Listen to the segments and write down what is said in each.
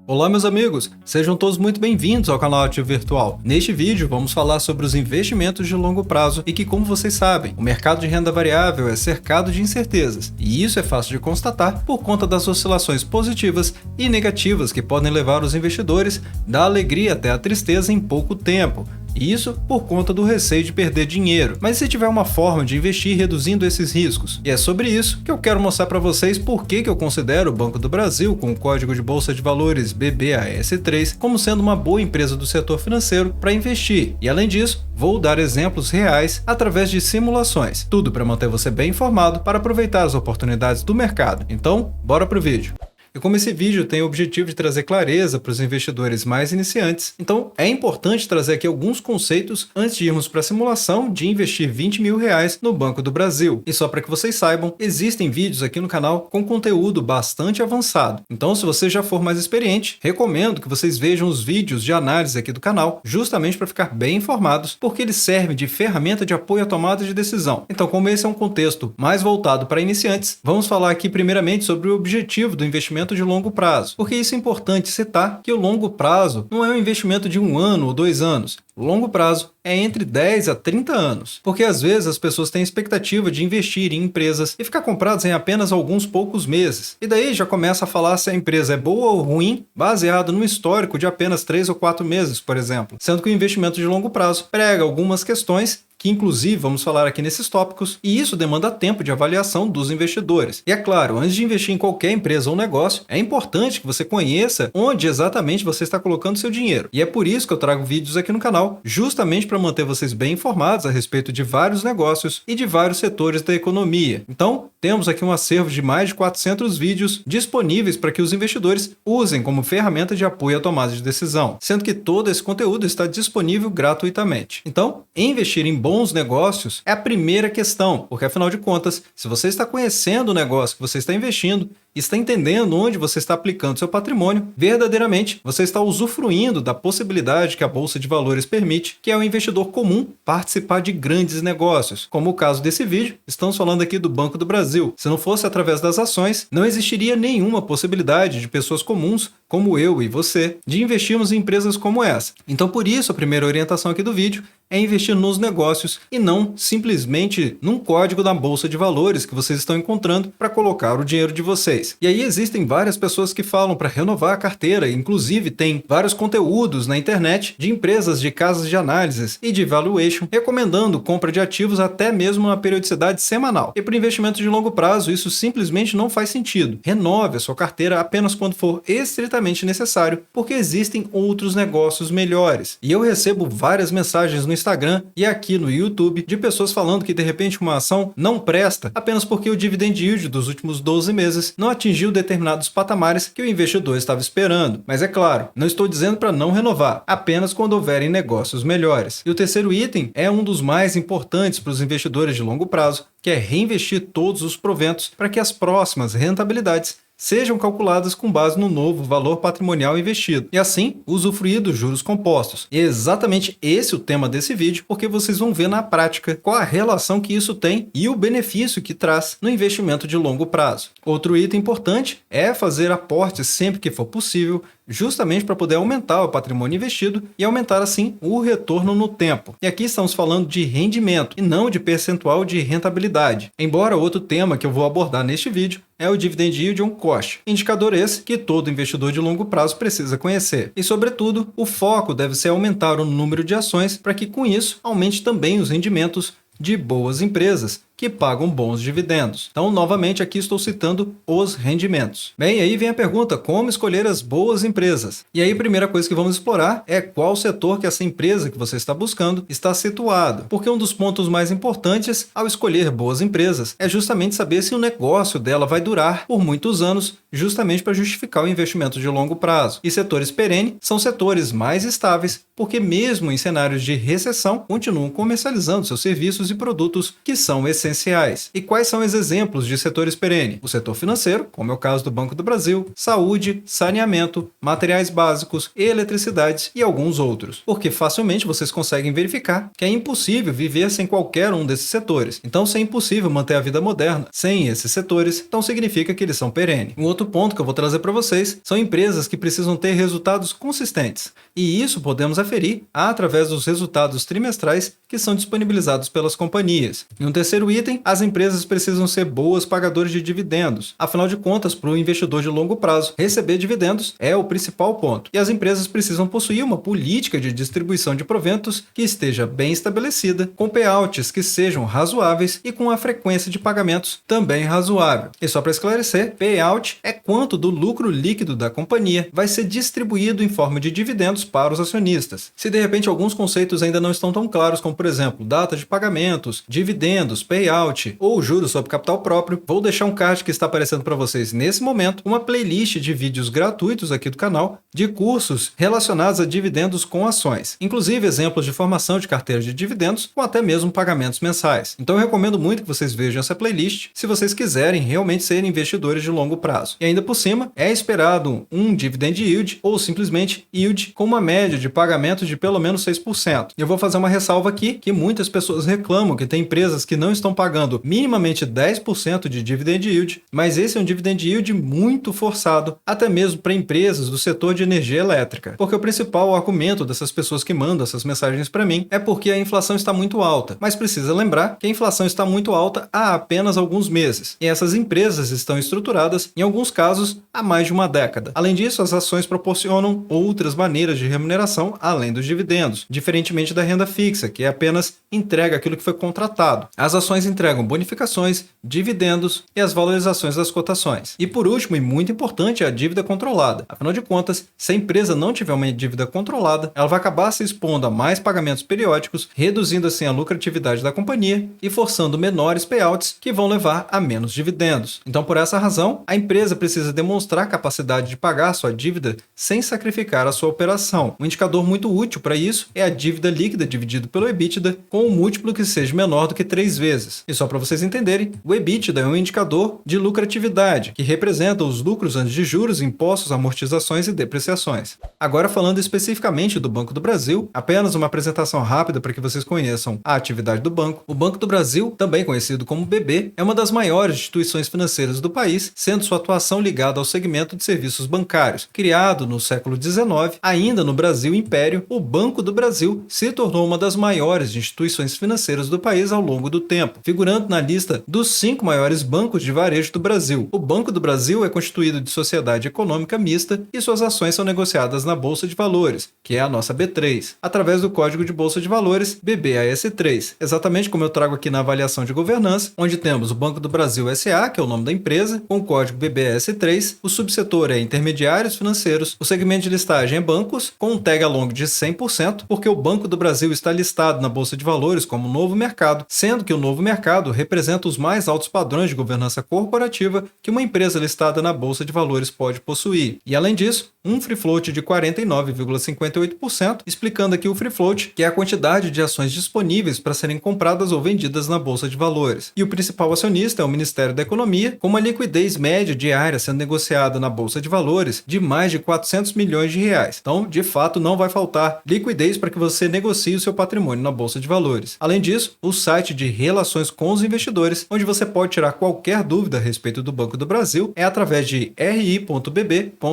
Olá meus amigos, sejam todos muito bem-vindos ao canal Ativo Virtual. Neste vídeo vamos falar sobre os investimentos de longo prazo e que, como vocês sabem, o mercado de renda variável é cercado de incertezas, e isso é fácil de constatar por conta das oscilações positivas e negativas que podem levar os investidores da alegria até a tristeza em pouco tempo. Isso por conta do receio de perder dinheiro. Mas se tiver uma forma de investir reduzindo esses riscos? E é sobre isso que eu quero mostrar para vocês por que eu considero o Banco do Brasil, com o código de Bolsa de Valores BBAS3, como sendo uma boa empresa do setor financeiro para investir. E além disso, vou dar exemplos reais através de simulações. Tudo para manter você bem informado para aproveitar as oportunidades do mercado. Então, bora pro vídeo. E como esse vídeo tem o objetivo de trazer clareza para os investidores mais iniciantes, então é importante trazer aqui alguns conceitos antes de irmos para a simulação de investir R$20.000 no Banco do Brasil. E só para que vocês saibam, existem vídeos aqui no canal com conteúdo bastante avançado. Então, se você já for mais experiente, recomendo que vocês vejam os vídeos de análise aqui do canal, justamente para ficar bem informados, porque eles servem de ferramenta de apoio à tomada de decisão. Então, como esse é um contexto mais voltado para iniciantes, vamos falar aqui primeiramente sobre o objetivo do investimento de longo prazo, porque isso é importante citar que o longo prazo não é um investimento de 1 ano ou 2 anos. O longo prazo é entre 10 a 30 anos, porque às vezes as pessoas têm expectativa de investir em empresas e ficar compradas em apenas alguns poucos meses. E daí já começa a falar se a empresa é boa ou ruim, baseado no histórico de apenas 3 ou 4 meses, por exemplo. Sendo que o investimento de longo prazo prega algumas questões que inclusive vamos falar aqui nesses tópicos, e isso demanda tempo de avaliação dos investidores. E é claro, antes de investir em qualquer empresa ou negócio, é importante que você conheça onde exatamente você está colocando seu dinheiro. E é por isso que eu trago vídeos aqui no canal, justamente para manter vocês bem informados a respeito de vários negócios e de vários setores da economia. Então, temos aqui um acervo de mais de 400 vídeos disponíveis para que os investidores usem como ferramenta de apoio à tomada de decisão, sendo que todo esse conteúdo está disponível gratuitamente. Então, investir em bons negócios é a primeira questão, porque afinal de contas, se você está conhecendo o negócio que você está investindo, está entendendo onde você está aplicando seu patrimônio, verdadeiramente você está usufruindo da possibilidade que a Bolsa de Valores permite, que é o investidor comum participar de grandes negócios. Como o caso desse vídeo, estamos falando aqui do Banco do Brasil. Se não fosse através das ações, não existiria nenhuma possibilidade de pessoas comuns, como eu e você, de investirmos em empresas como essa. Então, por isso, a primeira orientação aqui do vídeo é investir nos negócios e não simplesmente num código da Bolsa de Valores que vocês estão encontrando para colocar o dinheiro de vocês. E aí existem várias pessoas que falam para renovar a carteira, inclusive tem vários conteúdos na internet de empresas de casas de análises e de valuation recomendando compra de ativos até mesmo na periodicidade semanal. E para investimento de longo prazo, isso simplesmente não faz sentido. Renove a sua carteira apenas quando for estritamente necessário, porque existem outros negócios melhores. E eu recebo várias mensagens no Instagram e aqui no YouTube de pessoas falando que de repente uma ação não presta apenas porque o dividend yield dos últimos 12 meses não atingiu determinados patamares que o investidor estava esperando. Mas é claro, não estou dizendo para não renovar, apenas quando houverem negócios melhores. E o terceiro item é um dos mais importantes para os investidores de longo prazo, que é reinvestir todos os proventos para que as próximas rentabilidades sejam calculadas com base no novo valor patrimonial investido, e assim usufruir dos juros compostos. E é exatamente esse o tema desse vídeo, porque vocês vão ver na prática qual a relação que isso tem e o benefício que traz no investimento de longo prazo. Outro item importante é fazer aportes sempre que for possível, justamente para poder aumentar o patrimônio investido e aumentar assim o retorno no tempo. E aqui estamos falando de rendimento e não de percentual de rentabilidade. Embora outro tema que eu vou abordar neste vídeo é o Dividend Yield on Cost, indicador esse que todo investidor de longo prazo precisa conhecer. E sobretudo, o foco deve ser aumentar o número de ações para que com isso aumente também os rendimentos de boas empresas que pagam bons dividendos. Então, novamente, aqui estou citando os rendimentos. Bem, aí vem a pergunta, como escolher as boas empresas? E aí, a primeira coisa que vamos explorar é qual setor que essa empresa que você está buscando está situado. Porque um dos pontos mais importantes ao escolher boas empresas é justamente saber se o negócio dela vai durar por muitos anos, justamente para justificar o investimento de longo prazo. E setores perenes são setores mais estáveis, porque mesmo em cenários de recessão, continuam comercializando seus serviços e produtos que são essenciais essenciais. E quais são os exemplos de setores perenes? O setor financeiro, como é o caso do Banco do Brasil, saúde, saneamento, materiais básicos, eletricidade e alguns outros. Porque facilmente vocês conseguem verificar que é impossível viver sem qualquer um desses setores. Então, se é impossível manter a vida moderna sem esses setores, então significa que eles são perenes. Um outro ponto que eu vou trazer para vocês são empresas que precisam ter resultados consistentes. E isso podemos aferir através dos resultados trimestrais que são disponibilizados pelas companhias. E um terceiro item, as empresas precisam ser boas pagadoras de dividendos. Afinal de contas, para o investidor de longo prazo, receber dividendos é o principal ponto. E as empresas precisam possuir uma política de distribuição de proventos que esteja bem estabelecida, com payouts que sejam razoáveis e com a frequência de pagamentos também razoável. E só para esclarecer, payout é quanto do lucro líquido da companhia vai ser distribuído em forma de dividendos para os acionistas. Se de repente alguns conceitos ainda não estão tão claros, como por exemplo, data de pagamentos, dividendos, payout ou juros sobre capital próprio, vou deixar um card que está aparecendo para vocês nesse momento, uma playlist de vídeos gratuitos aqui do canal, de cursos relacionados a dividendos com ações, inclusive exemplos de formação de carteira de dividendos ou até mesmo pagamentos mensais. Então eu recomendo muito que vocês vejam essa playlist se vocês quiserem realmente ser investidores de longo prazo. E ainda por cima, é esperado um dividend yield ou simplesmente yield com uma média de pagamento de pelo menos 6%. Eu vou fazer uma ressalva aqui que muitas pessoas reclamam que tem empresas que não estão pagando minimamente 10% de dividend yield, mas esse é um dividend yield muito forçado, até mesmo para empresas do setor de energia elétrica. Porque o principal argumento dessas pessoas que mandam essas mensagens para mim é porque a inflação está muito alta. Mas precisa lembrar que a inflação está muito alta há apenas alguns meses. E essas empresas estão estruturadas, em alguns casos, há mais de uma década. Além disso, as ações proporcionam outras maneiras de remuneração além dos dividendos, diferentemente da renda fixa, que apenas entrega aquilo que foi contratado. As ações entregam bonificações, dividendos e as valorizações das cotações. E por último, e muito importante, é a dívida controlada. Afinal de contas, se a empresa não tiver uma dívida controlada, ela vai acabar se expondo a mais pagamentos periódicos, reduzindo assim a lucratividade da companhia e forçando menores payouts que vão levar a menos dividendos. Então, por essa razão, a empresa precisa demonstrar capacidade de pagar sua dívida sem sacrificar a sua operação. Um indicador muito útil para isso é a dívida líquida dividido pelo EBITDA com um múltiplo que seja menor do que 3 vezes. E só para vocês entenderem, o EBITDA é um indicador de lucratividade, que representa os lucros antes de juros, impostos, amortizações e depreciações. Agora falando especificamente do Banco do Brasil, apenas uma apresentação rápida para que vocês conheçam a atividade do banco. O Banco do Brasil, também conhecido como BB, é uma das maiores instituições financeiras do país, sendo sua atuação ligada ao segmento de serviços bancários. Criado no século XIX, ainda no Brasil Império, o Banco do Brasil se tornou uma das maiores instituições financeiras do país ao longo do tempo, figurando na lista dos 5 maiores bancos de varejo do Brasil. O Banco do Brasil é constituído de sociedade econômica mista e suas ações são negociadas na Bolsa de Valores, que é a nossa B3, através do código de Bolsa de Valores BBAS3, exatamente como eu trago aqui na avaliação de governança, onde temos o Banco do Brasil SA, que é o nome da empresa, com o código BBAS3, o subsetor é intermediários financeiros, o segmento de listagem é bancos, com um tag along de 100%, porque o Banco do Brasil está listado na Bolsa de Valores como novo mercado, sendo que o novo mercado representa os mais altos padrões de governança corporativa que uma empresa listada na Bolsa de Valores pode possuir. E além disso, um free float de 49,58%, explicando aqui o free float, que é a quantidade de ações disponíveis para serem compradas ou vendidas na Bolsa de Valores. E o principal acionista é o Ministério da Economia, com uma liquidez média diária sendo negociada na Bolsa de Valores de mais de 400 milhões de reais. Então, de fato, não vai faltar liquidez para que você negocie o seu patrimônio na Bolsa de Valores. Além disso, o site de relações com os investidores, onde você pode tirar qualquer dúvida a respeito do Banco do Brasil, é através de ri.bb.com.br.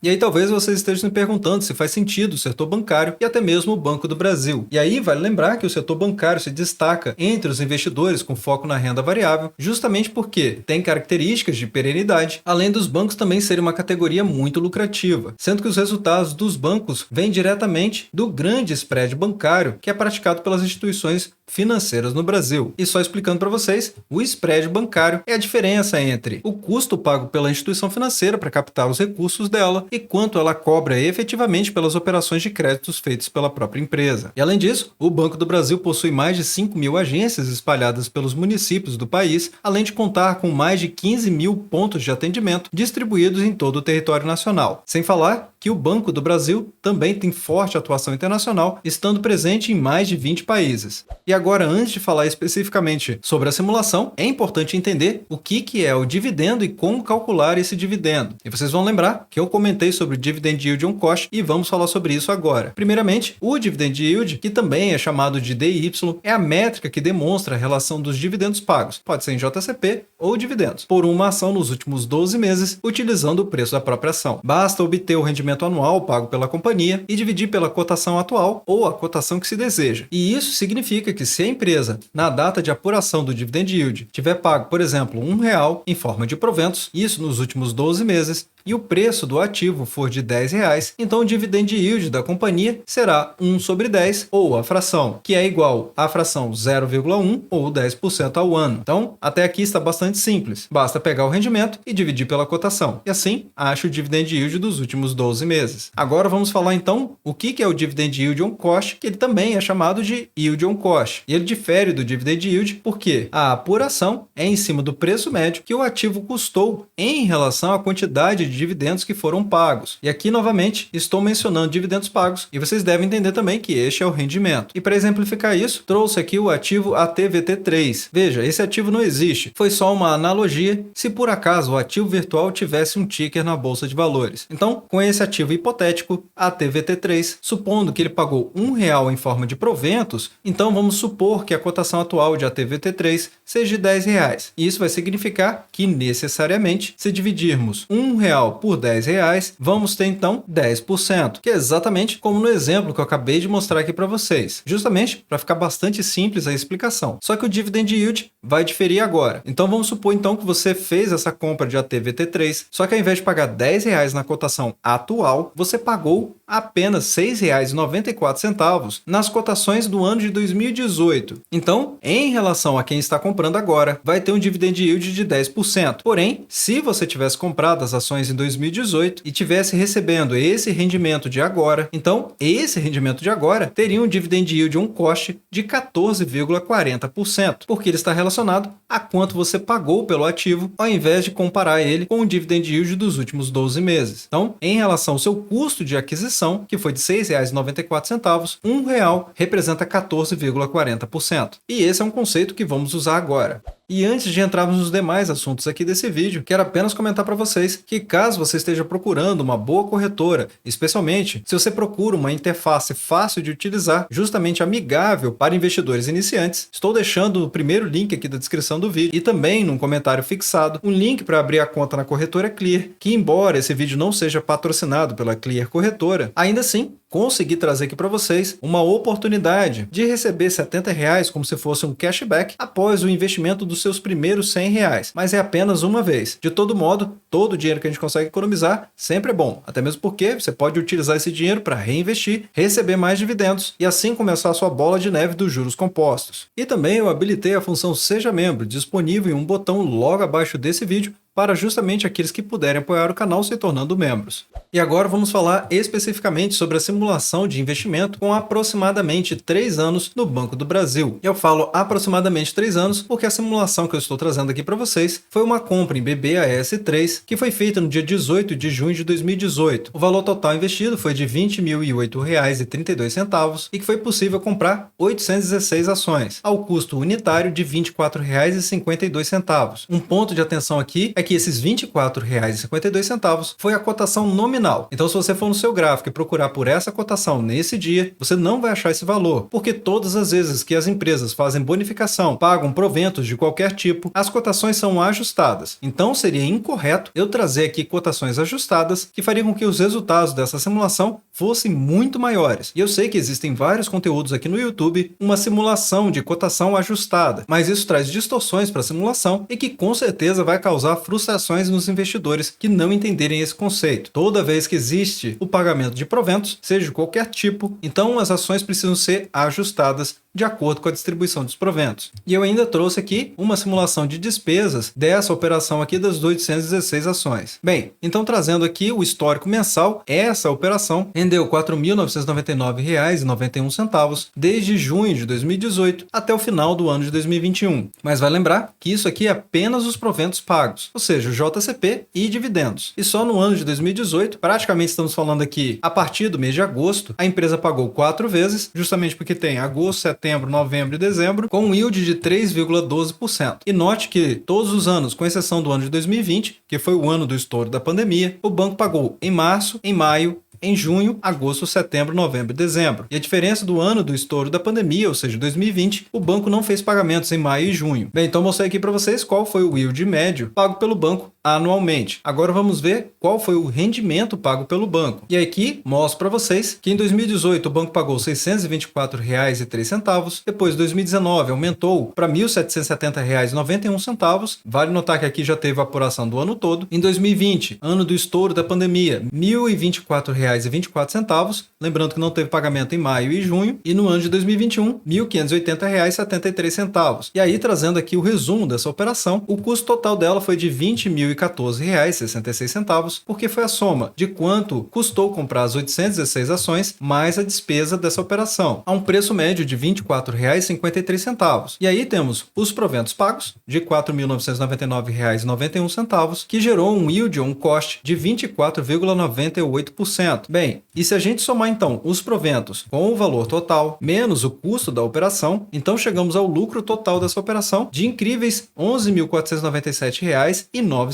E aí talvez vocês estejam se perguntando se faz sentido o setor bancário e até mesmo o Banco do Brasil. E aí vale lembrar que o setor bancário se destaca entre os investidores com foco na renda variável, justamente porque tem características de perenidade, além dos bancos também serem uma categoria muito lucrativa, sendo que os resultados dos bancos vêm diretamente do grande spread bancário que é praticado pelas instituições financeiras no Brasil. E só explicando para vocês, o spread bancário é a diferença entre o custo pago pela instituição financeira para captar os recursos dela e quanto ela cobra efetivamente pelas operações de créditos feitas pela própria empresa. E além disso, o Banco do Brasil possui mais de 5 mil agências espalhadas pelos municípios do país, além de contar com mais de 15 mil pontos de atendimento distribuídos em todo o território nacional. Sem falar que o Banco do Brasil também tem forte atuação internacional, estando presente em mais de 20 países. E agora, antes de falar especificamente sobre a simulação, é importante entender o que é o dividendo e como calcular esse dividendo. E vocês vão lembrar que eu comentei sobre o Dividend Yield on Cost e vamos falar sobre isso agora. Primeiramente, o Dividend Yield, que também é chamado de DY, é a métrica que demonstra a relação dos dividendos pagos, pode ser em JCP ou dividendos, por uma ação nos últimos 12 meses, utilizando o preço da própria ação. Basta obter o rendimento anual pago pela companhia e dividir pela cotação atual ou a cotação que se deseja. E isso significa que se a empresa, na data de apuração do Dividend Yield, tiver pago, por exemplo, R$1 em forma de proventos, isso nos últimos 12 meses, e o preço do ativo for de R$10, então o Dividend Yield da companhia será 1/10 ou a fração, que é igual à fração 0,1 ou 10% ao ano. Então, até aqui está bastante simples. Basta pegar o rendimento e dividir pela cotação. E assim, acha o Dividend Yield dos últimos 12 meses. Agora vamos falar então o que é o Dividend Yield on Cost, que ele também é chamado de Yield on Cost. E ele difere do Dividend Yield porque a apuração é em cima do preço médio que o ativo custou em relação à quantidade de dividendos que foram pagos. E aqui, novamente, estou mencionando dividendos pagos e vocês devem entender também que este é o rendimento. E para exemplificar isso, trouxe aqui o ativo ATVT3. Veja, esse ativo não existe. Foi só uma analogia se por acaso o ativo virtual tivesse um ticker na Bolsa de Valores. Então, com esse ativo hipotético, ATVT3, supondo que ele pagou R$1 em forma de proventos, então vamos supor que a cotação atual de ATVT3 seja de R$10. E isso vai significar que, necessariamente, se dividirmos R$1 por R$10, vamos ter então 10%, que é exatamente como no exemplo que eu acabei de mostrar aqui para vocês, justamente para ficar bastante simples a explicação. Só que o Dividend Yield vai diferir agora. Então vamos supor então que você fez essa compra de ATVT3, só que ao invés de pagar R$10 na cotação atual, você pagou apenas R$6,94 nas cotações do ano de 2018. Então, em relação a quem está comprando agora, vai ter um Dividend Yield de 10%. Porém, se você tivesse comprado as ações em 2018 e tivesse recebendo esse rendimento de agora, então esse rendimento de agora teria um Dividend Yield on Cost de 14,40%, porque ele está relacionado a quanto você pagou pelo ativo, ao invés de comparar ele com o Dividend Yield dos últimos 12 meses. Então, em relação ao seu custo de aquisição, que foi de R$6,94, R$1 representa 14,40%. E esse é um conceito que vamos usar agora. E antes de entrarmos nos demais assuntos aqui desse vídeo, quero apenas comentar para vocês que caso você esteja procurando uma boa corretora, especialmente se você procura uma interface fácil de utilizar, justamente amigável para investidores iniciantes, estou deixando no primeiro link aqui da descrição do vídeo e também num comentário fixado um link para abrir a conta na corretora Clear, que embora esse vídeo não seja patrocinado pela Clear Corretora, ainda assim consegui trazer aqui para vocês uma oportunidade de receber R$70 como se fosse um cashback após o investimento dos seus primeiros R$100, mas é apenas uma vez. De todo modo, todo o dinheiro que a gente consegue economizar sempre é bom, até mesmo porque você pode utilizar esse dinheiro para reinvestir, receber mais dividendos e assim começar a sua bola de neve dos juros compostos. E também eu habilitei a função Seja Membro, disponível em um botão logo abaixo desse vídeo, para justamente aqueles que puderem apoiar o canal se tornando membros. E agora vamos falar especificamente sobre a simulação de investimento com aproximadamente 3 anos no Banco do Brasil. Eu falo aproximadamente 3 anos porque a simulação que eu estou trazendo aqui para vocês foi uma compra em BBAS3 que foi feita no dia 18 de junho de 2018. O valor total investido foi de R$ 20.008,32 e que foi possível comprar 816 ações, ao custo unitário de R$ 24,52. Um ponto de atenção aqui é que esses R$ 24,52 foi a cotação nominal. Então, se você for no seu gráfico e procurar por essa cotação nesse dia, você não vai achar esse valor, porque todas as vezes que as empresas fazem bonificação, pagam proventos de qualquer tipo, as cotações são ajustadas. Então, seria incorreto eu trazer aqui cotações ajustadas que fariam com que os resultados dessa simulação fossem muito maiores. E eu sei que existem vários conteúdos aqui no YouTube, uma simulação de cotação ajustada, mas isso traz distorções para a simulação e que com certeza vai causar frustrações nos investidores que não entenderem esse conceito. Toda vez que existe o pagamento de proventos, seja de qualquer tipo, então as ações precisam ser ajustadas de acordo com a distribuição dos proventos. E eu ainda trouxe aqui uma simulação de despesas dessa operação aqui das 816 ações. Bem, então trazendo aqui o histórico mensal, essa operação rendeu R$ 4.999,91 desde junho de 2018 até o final do ano de 2021. Mas vai lembrar que isso aqui é apenas os proventos pagos, ou seja, o JCP e dividendos. E só no ano de 2018, praticamente estamos falando aqui a partir do mês de agosto, a empresa pagou 4 vezes, justamente porque tem agosto, setembro, novembro e dezembro, com um yield de 3,12%. E note que todos os anos, com exceção do ano de 2020, que foi o ano do estouro da pandemia, o banco pagou em março, em maio, em junho, agosto, setembro, novembro e dezembro. E a diferença do ano do estouro da pandemia, ou seja, 2020, o banco não fez pagamentos em maio e junho. Bem, então mostrei aqui para vocês qual foi o yield médio pago pelo banco anualmente. Agora vamos ver qual foi o rendimento pago pelo banco. E aqui mostro para vocês que em 2018 o banco pagou R$ 624,03, depois em 2019 aumentou para R$ 1.770,91. Vale notar que aqui já teve a apuração do ano todo. Em 2020, ano do estouro da pandemia, R$ 1.024,24, lembrando que não teve pagamento em maio e junho, e no ano de 2021, R$ 1.580,73. E aí, trazendo aqui o resumo dessa operação, o custo total dela foi de R$ 20.014,66, porque foi a soma de quanto custou comprar as 816 ações mais a despesa dessa operação, a um preço médio de R$ 24,53. E aí temos os proventos pagos de R$ 4.999,91, que gerou um yield ou um cost de 24,98%. Bem, e se a gente somar então os proventos com o valor total menos o custo da operação, então chegamos ao lucro total dessa operação de incríveis R$ 11.497,09.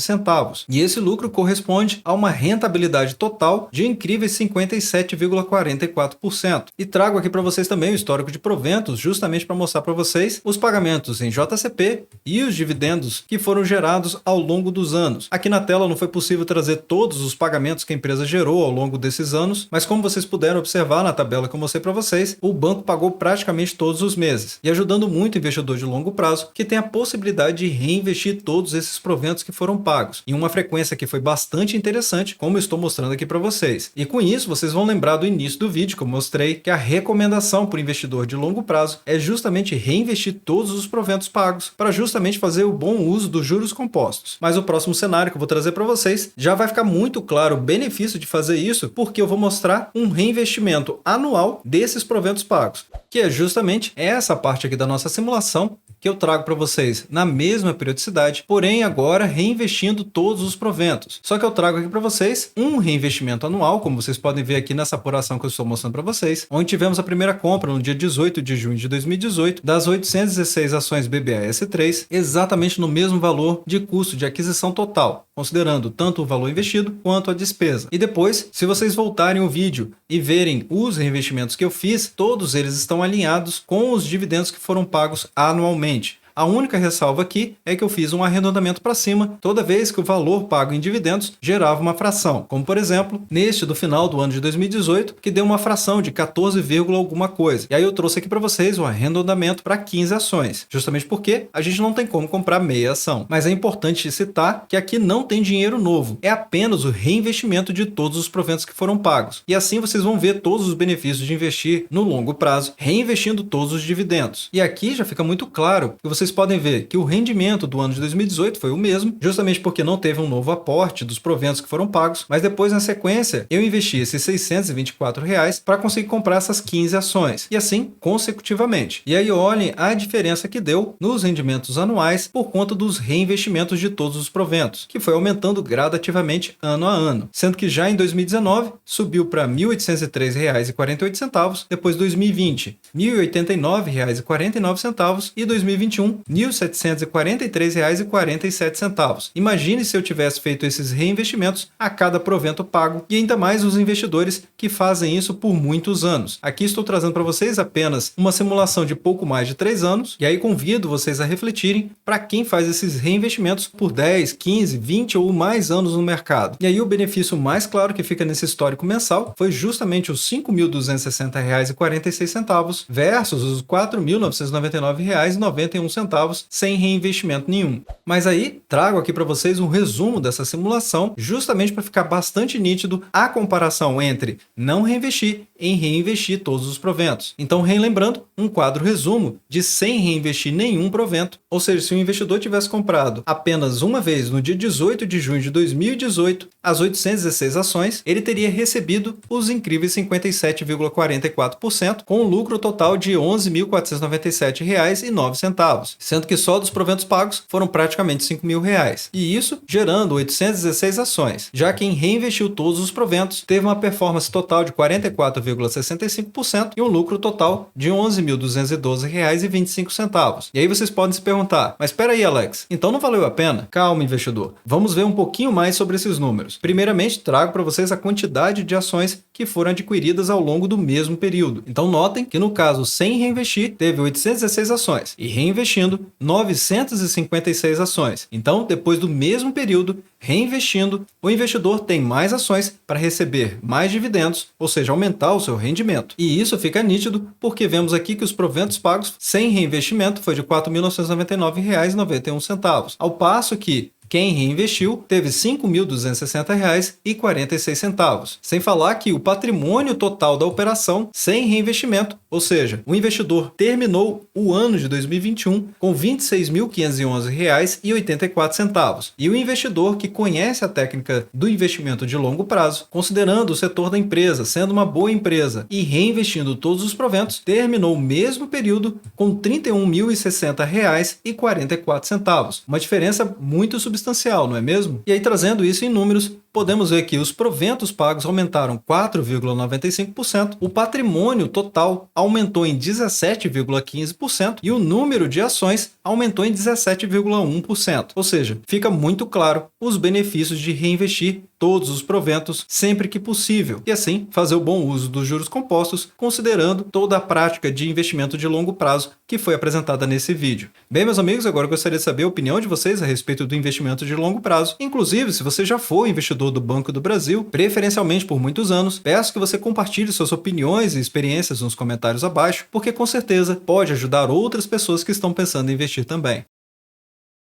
E esse lucro corresponde a uma rentabilidade total de incríveis 57,44%. E trago aqui para vocês também o histórico de proventos, justamente para mostrar para vocês os pagamentos em JCP e os dividendos que foram gerados ao longo dos anos. Aqui na tela não foi possível trazer todos os pagamentos que a empresa gerou ao longo desses anos, mas como vocês puderam observar na tabela que eu mostrei para vocês, o banco pagou praticamente todos os meses, e ajudando muito o investidor de longo prazo, que tem a possibilidade de reinvestir todos esses proventos que foram pagos, em uma frequência que foi bastante interessante, como eu estou mostrando aqui para vocês. E com isso, vocês vão lembrar do início do vídeo que eu mostrei que a recomendação para o investidor de longo prazo é justamente reinvestir todos os proventos pagos, para justamente fazer o bom uso dos juros compostos. Mas o próximo cenário que eu vou trazer para vocês já vai ficar muito claro o benefício de fazer isso, porque eu vou mostrar um reinvestimento anual desses proventos pagos, que é justamente essa parte aqui da nossa simulação que eu trago para vocês na mesma periodicidade, porém agora reinvestindo todos os proventos. Só que eu trago aqui para vocês um reinvestimento anual, como vocês podem ver aqui nessa apuração que eu estou mostrando para vocês, onde tivemos a primeira compra no dia 18 de junho de 2018 das 816 ações BBAS3, exatamente no mesmo valor de custo de aquisição total, considerando tanto o valor investido quanto a despesa. E depois, se vocês voltarem o vídeo e verem os reinvestimentos que eu fiz, todos eles estão alinhados com os dividendos que foram pagos anualmente. A única ressalva aqui é que eu fiz um arredondamento para cima toda vez que o valor pago em dividendos gerava uma fração, como por exemplo, neste do final do ano de 2018, que deu uma fração de 14, alguma coisa. E aí eu trouxe aqui para vocês o arredondamento para 15 ações, justamente porque a gente não tem como comprar meia ação. Mas é importante citar que aqui não tem dinheiro novo, é apenas o reinvestimento de todos os proventos que foram pagos. E assim vocês vão ver todos os benefícios de investir no longo prazo, reinvestindo todos os dividendos. E aqui já fica muito claro que vocês podem ver que o rendimento do ano de 2018 foi o mesmo, justamente porque não teve um novo aporte dos proventos que foram pagos, mas depois na sequência eu investi esses R$ 624 para conseguir comprar essas 15 ações, e assim consecutivamente. E aí olhem a diferença que deu nos rendimentos anuais por conta dos reinvestimentos de todos os proventos, que foi aumentando gradativamente ano a ano, sendo que já em 2019 subiu para R$ 1.803,48, depois 2020 R$ 1.089,49 e 2021 R$ 1.743,47. Imagine se eu tivesse feito esses reinvestimentos a cada provento pago, e ainda mais os investidores que fazem isso por muitos anos. Aqui estou trazendo para vocês apenas uma simulação de pouco mais de 3 anos, e aí convido vocês a refletirem para quem faz esses reinvestimentos por 10, 15, 20 ou mais anos no mercado. E aí o benefício mais claro que fica nesse histórico mensal foi justamente os R$ 5.260,46 versus os R$ 4.999,91. centavos sem reinvestimento nenhum. Mas aí, trago aqui para vocês um resumo dessa simulação, justamente para ficar bastante nítido a comparação entre não reinvestir em reinvestir todos os proventos. Então, relembrando, um quadro resumo de sem reinvestir nenhum provento, ou seja, se o investidor tivesse comprado apenas uma vez no dia 18 de junho de 2018 as 816 ações, ele teria recebido os incríveis 57,44%, com um lucro total de R$ 11.497,09, sendo que só dos proventos pagos foram praticamente R$ 5.000, e isso gerando 816 ações, já que quem reinvestiu todos os proventos teve uma performance total de 44,65% e um lucro total de R$ 11.212,25. E aí vocês podem se perguntar, mas espera aí, Alex, então não valeu a pena? Calma, investidor. Vamos ver um pouquinho mais sobre esses números. Primeiramente, trago para vocês a quantidade de ações que foram adquiridas ao longo do mesmo período. Então notem que no caso sem reinvestir, teve 816 ações e reinvestindo 956 ações. Então, depois do mesmo período, reinvestindo, o investidor tem mais ações para receber mais dividendos, ou seja, aumentar o seu rendimento. E isso fica nítido porque vemos aqui que os proventos pagos sem reinvestimento foi de R$ 4.999,91, ao passo que quem reinvestiu teve R$ 5.260,46, sem falar que o patrimônio total da operação sem reinvestimento, ou seja, o investidor terminou o ano de 2021 com R$ 26.511,84, e o investidor que conhece a técnica do investimento de longo prazo, considerando o setor da empresa sendo uma boa empresa e reinvestindo todos os proventos, terminou o mesmo período com R$ 31.060,44, uma diferença muito substancial, não é mesmo? E aí, trazendo isso em números, podemos ver que os proventos pagos aumentaram 4,95%, o patrimônio total aumentou em 17,15% e o número de ações aumentou em 17,1%. Ou seja, fica muito claro os benefícios de reinvestir todos os proventos sempre que possível e assim fazer o bom uso dos juros compostos, considerando toda a prática de investimento de longo prazo que foi apresentada nesse vídeo. Bem, meus amigos, agora eu gostaria de saber a opinião de vocês a respeito do investimento de longo prazo. Inclusive, se você já for investidor do Banco do Brasil, preferencialmente por muitos anos, peço que você compartilhe suas opiniões e experiências nos comentários abaixo, porque com certeza pode ajudar outras pessoas que estão pensando em investir também.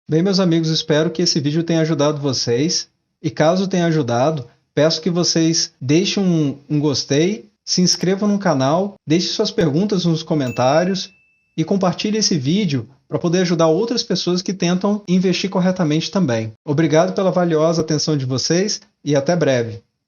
Bem, meus amigos, espero que esse vídeo tenha ajudado vocês. E caso tenha ajudado, peço que vocês deixem um gostei, se inscrevam no canal, deixem suas perguntas nos comentários e compartilhe esse vídeo para poder ajudar outras pessoas que tentam investir corretamente também. Obrigado pela valiosa atenção de vocês e até breve.